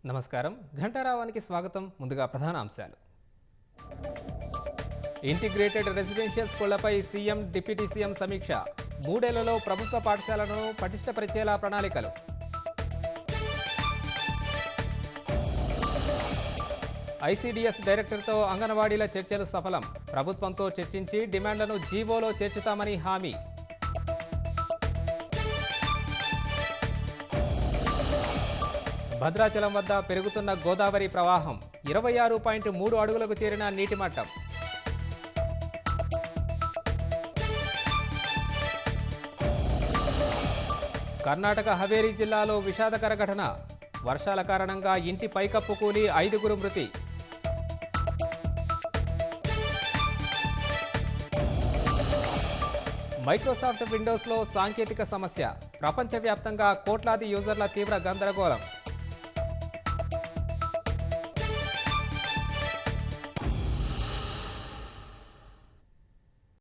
నమస్కారం ఘంటారావానికి స్వాగతం. ముందుగా ప్రధాన అంశాలు. ఇంటిగ్రేటెడ్ రెసిడెన్షియల్ స్కూళ్లపై సీఎం డిప్యూటీ సీఎం సమీక్ష. 3 ఏళ్లలో ప్రభుత్వ పాఠశాలను పటిష్టపరిచేలా ప్రణాళికలు. ఐసీడీఎస్ డైరెక్టర్తో అంగన్వాడీల చర్చలు సఫలం. ప్రభుత్వంతో చర్చించి డిమాండ్లను జీవోలో చేర్చుతామని హామీ. భద్రాచలం వద్ద పెరుగుతున్న గోదావరి ప్రవాహం. 26.3 అడుగులకు చేరిన నీటి మట్టం. కర్ణాటక హవేరీ జిల్లాలో విషాదకర ఘటన. వర్షాల కారణంగా ఇంటి పైకప్పు కూలి 5గురు మృతి. మైక్రోసాఫ్ట్ విండోస్లో సాంకేతిక సమస్య. ప్రపంచవ్యాప్తంగా కోట్లాది యూజర్ల తీవ్ర గందరగోళం.